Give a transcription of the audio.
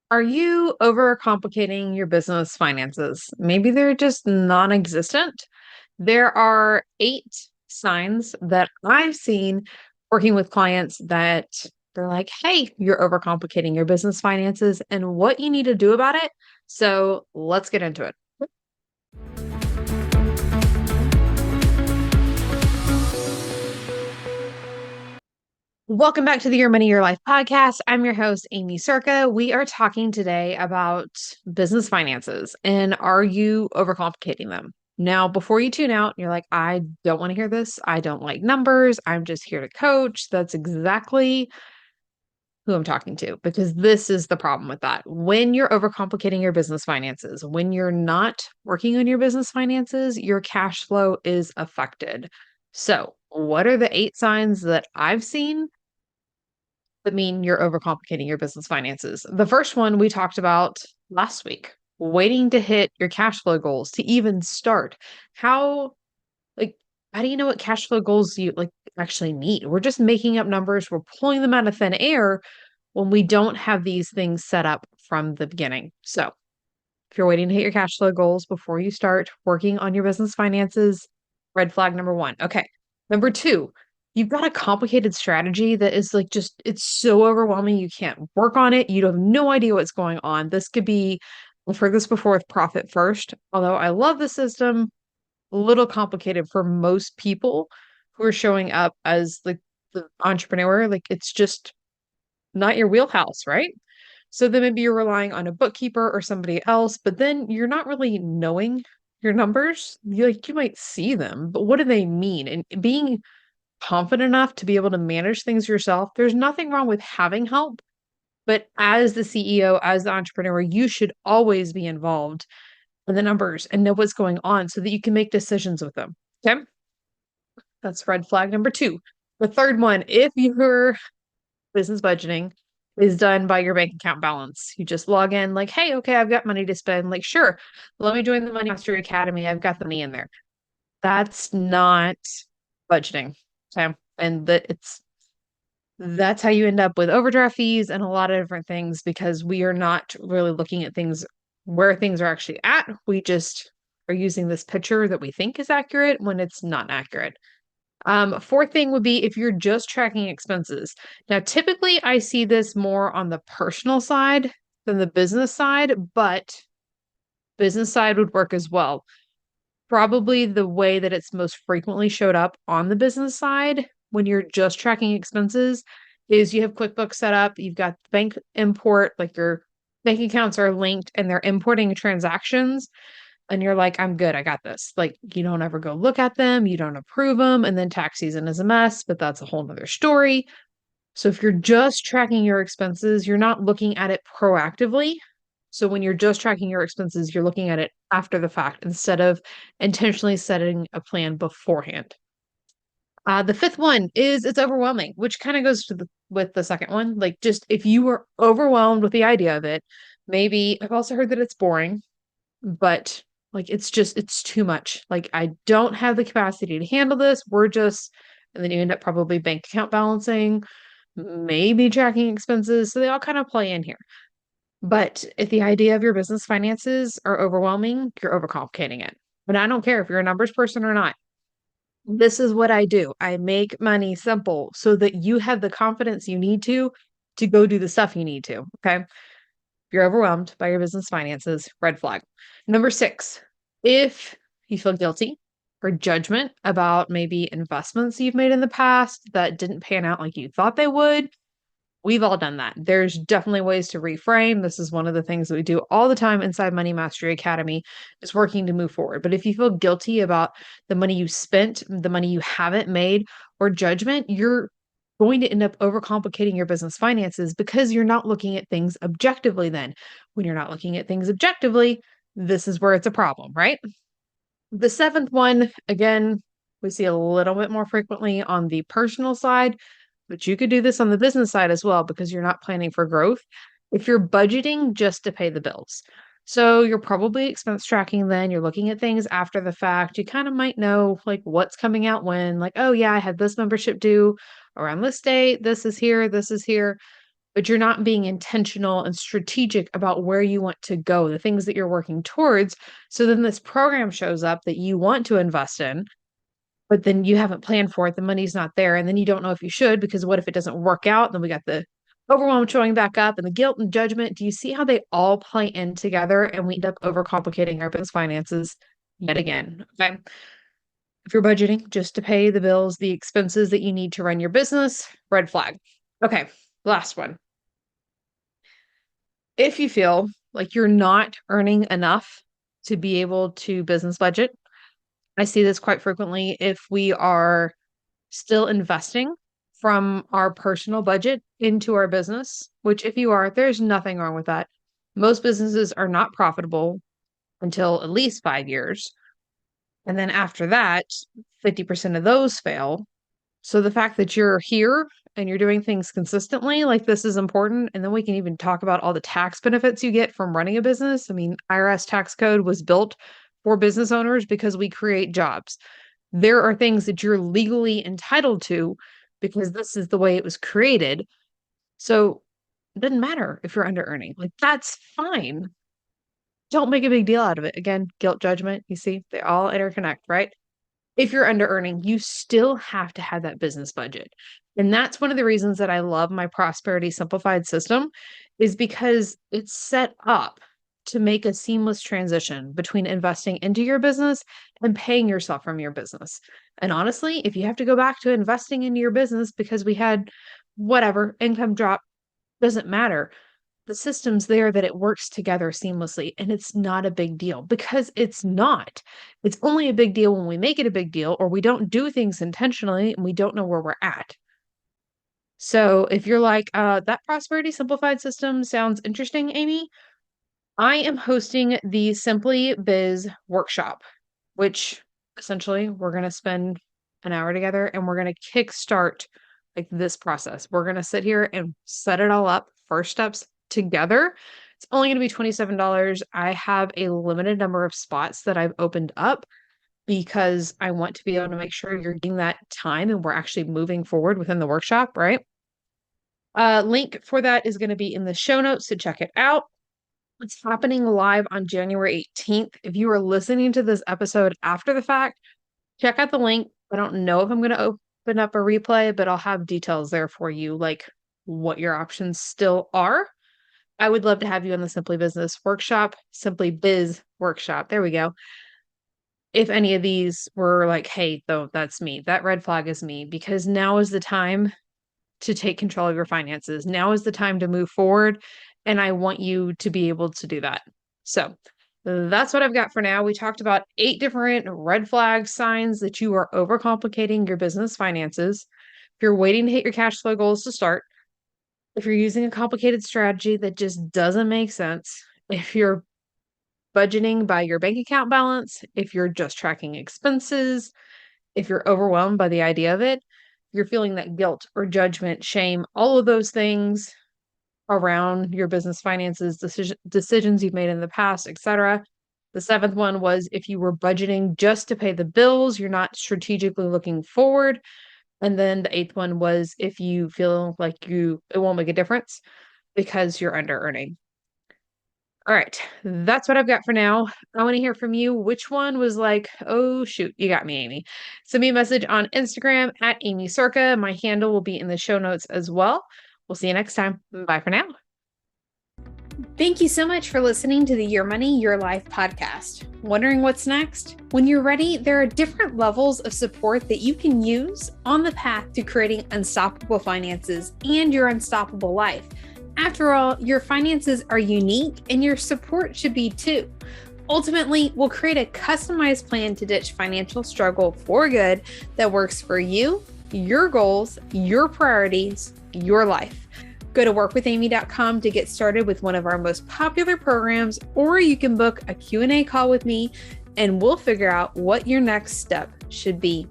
Are you overcomplicating your business finances? Maybe they're just non-existent. There are 8 signs that I've seen working with clients that they're like, hey, you're overcomplicating your business finances and what you need to do about it. So let's get into it. Welcome back to the Your Money, Your Life podcast. I'm your host, Aimee Cerka. We are talking today about business finances and are you overcomplicating them? Now, before you tune out, you're like, I don't want to hear this. I don't like numbers. I'm just here to coach. That's exactly who I'm talking to because this is the problem with that. When you're overcomplicating your business finances, when you're not working on your business finances, your cash flow is affected. So, what are the 8 signs that I've seen that mean you're overcomplicating your business finances? The first one we talked about last week, waiting to hit your cash flow goals to even start. How, like, how do you know what cash flow goals you actually need? We're just making up numbers, we're pulling them out of thin air when we don't have these things set up from the beginning. So, if you're waiting to hit your cash flow goals before you start working on your business finances, red flag number one. Okay. Number two, you've got a complicated strategy that is it's so overwhelming. You can't work on it. You have no idea what's going on. This could be, I've heard this before with profit first, although I love the system, a little complicated for most people who are showing up as the entrepreneur. Like it's just not your wheelhouse, right? So then maybe you're relying on a bookkeeper or somebody else, but then you're not really knowing your numbers. You might see them, but what do they mean? And being confident enough to be able to manage things yourself, there's nothing wrong with having help. But as the CEO, as the entrepreneur, you should always be involved in the numbers and know what's going on so that you can make decisions with them. Okay. That's red flag number two. The third one, if your business budgeting is done by your bank account balance. You just log in like, hey, okay, I've got money to spend. Like, sure, let me join the Money Mastery Academy. I've got the money in there. That's not budgeting. Okay. And that's how you end up with overdraft fees and a lot of different things because we are not really looking at things where things are actually at. We just are using this picture that we think is accurate when it's not accurate. Fourth thing would be if you're just tracking expenses. Now, typically I see this more on the personal side than the business side, but business side would work as well. Probably the way that it's most frequently showed up on the business side when you're just tracking expenses is you have QuickBooks set up, you've got bank import, like your bank accounts are linked and they're importing transactions and you're like, I'm good, I got this. Like, you don't ever go look at them, you don't approve them, and then tax season is a mess, but that's a whole nother story. So if you're just tracking your expenses, you're not looking at it proactively. So when you're just tracking your expenses, you're looking at it after the fact instead of intentionally setting a plan beforehand. The fifth one is it's overwhelming, which kind of goes with the second one. Like, just if you were overwhelmed with the idea of it, maybe I've also heard that it's boring, but like it's too much. Like I don't have the capacity to handle this. And then you end up probably bank account balancing, maybe tracking expenses. So they all kind of play in here. But if the idea of your business finances are overwhelming, you're overcomplicating it. But I don't care if you're a numbers person or not. This is what I do. I make money simple so that you have the confidence you need to go do the stuff you need to. Okay. If you're overwhelmed by your business finances, red flag. Number 6, if you feel guilty or judgment about maybe investments you've made in the past that didn't pan out like you thought they would, we've all done that. There's definitely ways to reframe. This is one of the things that we do all the time inside Money Mastery Academy is working to move forward. But if you feel guilty about the money you spent, the money you haven't made, or judgment, you're going to end up overcomplicating your business finances because you're not looking at things objectively then. When you're not looking at things objectively, this is where it's a problem, right? The seventh one, again, we see a little bit more frequently on the personal side, but you could do this on the business side as well because you're not planning for growth. If you're budgeting just to pay the bills. So you're probably expense tracking then, you're looking at things after the fact. You kind of might know like what's coming out when, like, oh yeah, I had this membership due around this date, this is here, this is here. but you're not being intentional and strategic about where you want to go, the things that you're working towards. So then this program shows up that you want to invest in, but then you haven't planned for it. The money's not there. And then you don't know if you should, because what if it doesn't work out? Then we got the overwhelm showing back up and the guilt and judgment. Do you see how they all play in together? And we end up overcomplicating our business finances yet again. Okay. If you're budgeting just to pay the bills, the expenses that you need to run your business, red flag. Okay. Last one. If you feel like you're not earning enough to be able to business budget, I see this quite frequently if we are still investing from our personal budget into our business, which if you are, there's nothing wrong with that. Most businesses are not profitable until at least 5 years. And then after that, 50% of those fail. So the fact that you're here and you're doing things consistently, like this is important. And then we can even talk about all the tax benefits you get from running a business. I mean, IRS tax code was built for business owners because we create jobs. There are things that you're legally entitled to because this is the way it was created. So it doesn't matter if you're under earning. Like that's fine. Don't make a big deal out of it. Again, guilt, judgment, you see, they all interconnect, right? If you're under earning, you still have to have that business budget. And that's one of the reasons that I love my Prosperity Simplified system is because it's set up to make a seamless transition between investing into your business and paying yourself from your business. And honestly, if you have to go back to investing into your business because we had whatever income drop, doesn't matter. The system's there that it works together seamlessly, and it's not a big deal because it's not. It's only a big deal when we make it a big deal or we don't do things intentionally and we don't know where we're at. So if you're like, that Prosperity Simplified system sounds interesting, Aimee, I am hosting the Simply Biz Workshop, which essentially we're going to spend an hour together and we're going to kickstart like this process. We're going to sit here and set it all up, first steps together. It's only going to be $27. I have a limited number of spots that I've opened up because I want to be able to make sure you're getting that time and we're actually moving forward within the workshop, right? Link for that is going to be in the show notes, so check it out. It's happening live on January 18th. If you are listening to this episode after the fact, check out the link. I don't know if I'm going to open up a replay, but I'll have details there for you, like what your options still are. I would love to have you in the Simply Business Workshop, Simply Biz Workshop. There we go. If any of these were like, hey, though, that's me, that red flag is me, because now is the time to take control of your finances. Now is the time to move forward. And I want you to be able to do that. So that's what I've got for now. We talked about 8 different red flag signs that you are overcomplicating your business finances. If you're waiting to hit your cash flow goals to start, if you're using a complicated strategy that just doesn't make sense, if you're budgeting by your bank account balance, if you're just tracking expenses, if you're overwhelmed by the idea of it, you're feeling that guilt or judgment, shame, all of those things around your business finances, decisions you've made in the past, etc. The 7th one was if you were budgeting just to pay the bills, you're not strategically looking forward. And then the 8th one was if you feel like it won't make a difference because you're under earning. All right, that's what I've got for now. I want to hear from you. Which one was like, oh, shoot, you got me, Aimee. Send me a message on Instagram at Aimee Cerka. My handle will be in the show notes as well. We'll see you next time. Bye for now. Thank you so much for listening to the Your Money, Your Life podcast. Wondering what's next? When you're ready, there are different levels of support that you can use on the path to creating unstoppable finances and your unstoppable life. After all, your finances are unique and your support should be too. Ultimately, we'll create a customized plan to ditch financial struggle for good that works for you, your goals, your priorities, your life. Go to workwithaimee.com to get started with one of our most popular programs, or you can book a Q&A call with me and we'll figure out what your next step should be.